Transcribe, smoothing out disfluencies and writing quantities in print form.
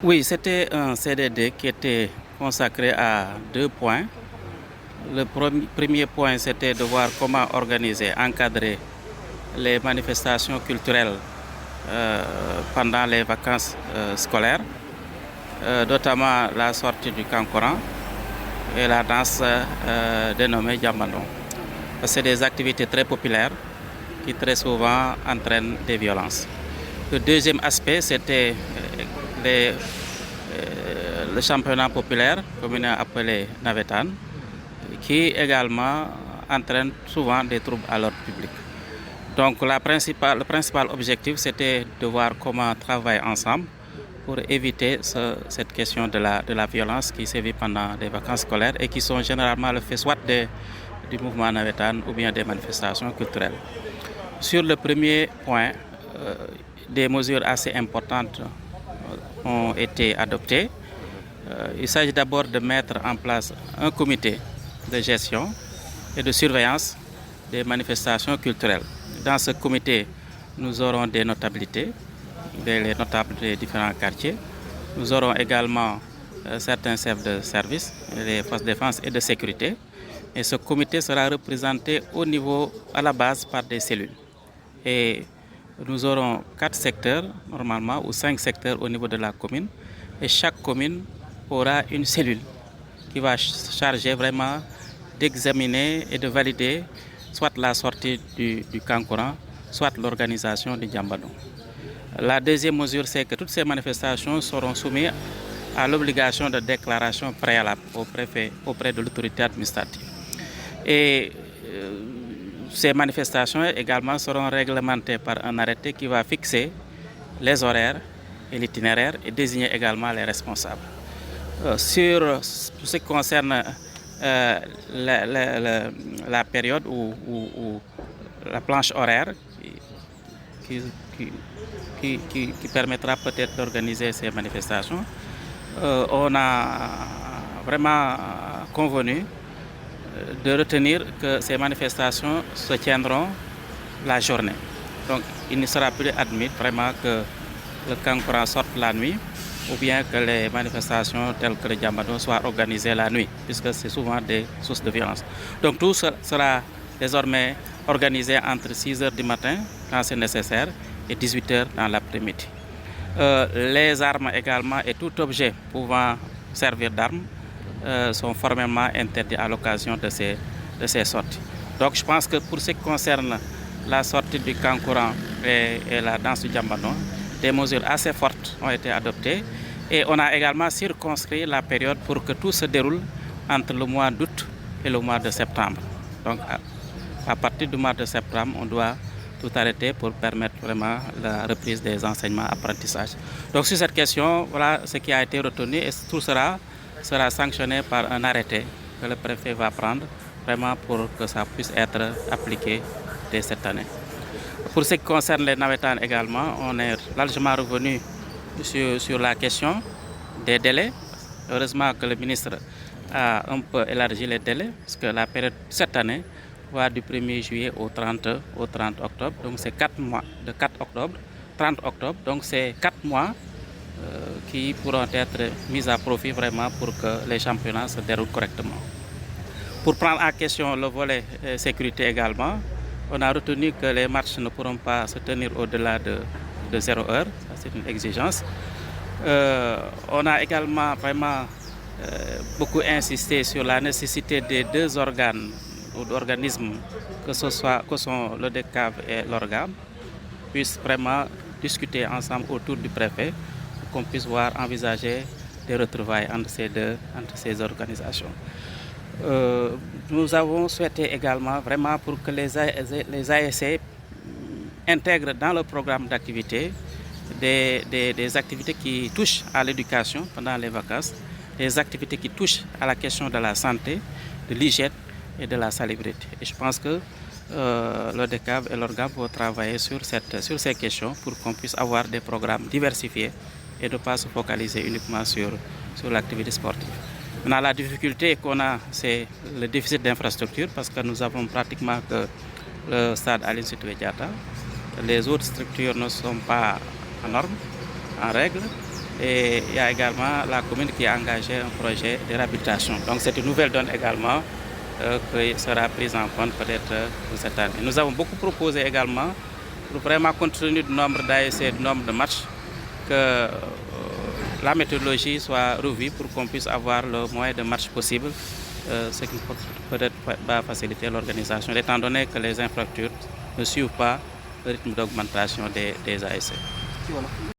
Oui, c'était un CDD qui était consacré à deux points. Le premier point, c'était de voir comment organiser, encadrer les manifestations culturelles pendant les vacances scolaires, notamment la sortie du Kankoran et la danse dénommée Djambandong. C'est des activités très populaires qui très souvent entraînent des violences. Le deuxième aspect, c'était le championnat populaire, communément appelé Navetan, qui également entraîne souvent des troubles à l'ordre public. Donc le principal objectif, c'était de voir comment travailler ensemble pour éviter cette question de la violence qui sévit pendant les vacances scolaires et qui sont généralement le fait soit du mouvement Navetan ou bien des manifestations culturelles. Sur le premier point, des mesures assez importantes ont été adoptées. Il s'agit d'abord de mettre en place un comité de gestion et de surveillance des manifestations culturelles. Dans ce comité, nous aurons des notabilités, les notables des différents quartiers. Nous aurons également certains chefs de service, les forces de défense et de sécurité. Et ce comité sera représenté au niveau, à la base, par des cellules. Et nous aurons 4 secteurs, normalement, ou 5 secteurs au niveau de la commune. Et chaque commune aura une cellule qui va charger vraiment d'examiner et de valider soit la sortie du Kankoran, soit l'organisation du Djambandong. La deuxième mesure, c'est que toutes ces manifestations seront soumises à l'obligation de déclaration préalable au préfet auprès de l'autorité administrative. Et ces manifestations également seront réglementées par un arrêté qui va fixer les horaires et l'itinéraire et désigner également les responsables. Sur ce qui concerne la période ou la planche horaire qui permettra peut-être d'organiser ces manifestations, on a vraiment convenu de retenir que ces manifestations se tiendront la journée. Donc il ne sera plus admis vraiment que le Kankoran sorte la nuit ou bien que les manifestations telles que le Djambandong soient organisées la nuit, puisque c'est souvent des sources de violence. Donc tout sera désormais organisé entre 6 h du matin, quand c'est nécessaire, et 18 h dans l'après-midi. Les armes également et tout objet pouvant servir d'armes sont formellement interdits à l'occasion de ces sorties. Donc je pense que pour ce qui concerne la sortie du Kankoran et la danse du Djambandong, des mesures assez fortes ont été adoptées et on a également circonscrit la période pour que tout se déroule entre le mois d'août et le mois de septembre. Donc à partir du mois de septembre, on doit tout arrêter pour permettre vraiment la reprise des enseignements apprentissages. Donc sur cette question, voilà ce qui a été retenu et tout sera sanctionné par un arrêté que le préfet va prendre vraiment pour que ça puisse être appliqué dès cette année. Pour ce qui concerne les Navetans également, on est largement revenu sur la question des délais. Heureusement que le ministre a un peu élargi les délais, parce que la période cette année va du 1er juillet au 30 octobre. Donc c'est 4 mois, de 4 octobre, 30 octobre. Donc c'est 4 mois qui pourront être mis à profit vraiment pour que les championnats se déroulent correctement. Pour prendre en question le volet sécurité également, on a retenu que les matchs ne pourront pas se tenir au-delà de 0 h, ça c'est une exigence. On a également vraiment beaucoup insisté sur la nécessité des 2 organes ou d'organismes, que sont le DECAV et l'organe, puissent vraiment discuter ensemble autour du préfet pour qu'on puisse envisager des retrouvailles entre ces organisations. Nous avons souhaité également vraiment pour que les ASC intègrent dans le programme d'activité des activités qui touchent à l'éducation pendant les vacances, des activités qui touchent à la question de la santé, de l'hygiène et de la salubrité. Et je pense que le DECAV et l'organe vont travailler sur ces questions pour qu'on puisse avoir des programmes diversifiés et ne pas se focaliser uniquement sur l'activité sportive. Maintenant, la difficulté qu'on a, c'est le déficit d'infrastructure parce que nous avons pratiquement que le stade Aline Sitoé Diatta. Les autres structures ne sont pas en norme, en règle. Et il y a également la commune qui a engagé un projet de réhabilitation. Donc c'est une nouvelle donne également qui sera prise en compte peut-être pour cette année. Nous avons beaucoup proposé également, pour vraiment compte tenu du nombre d'ASC, du nombre de matchs, que la méthodologie soit revue pour qu'on puisse avoir le moins de matchs possible, ce qui peut-être va faciliter l'organisation, étant donné que les infrastructures ne suivent pas le rythme d'augmentation des ASC.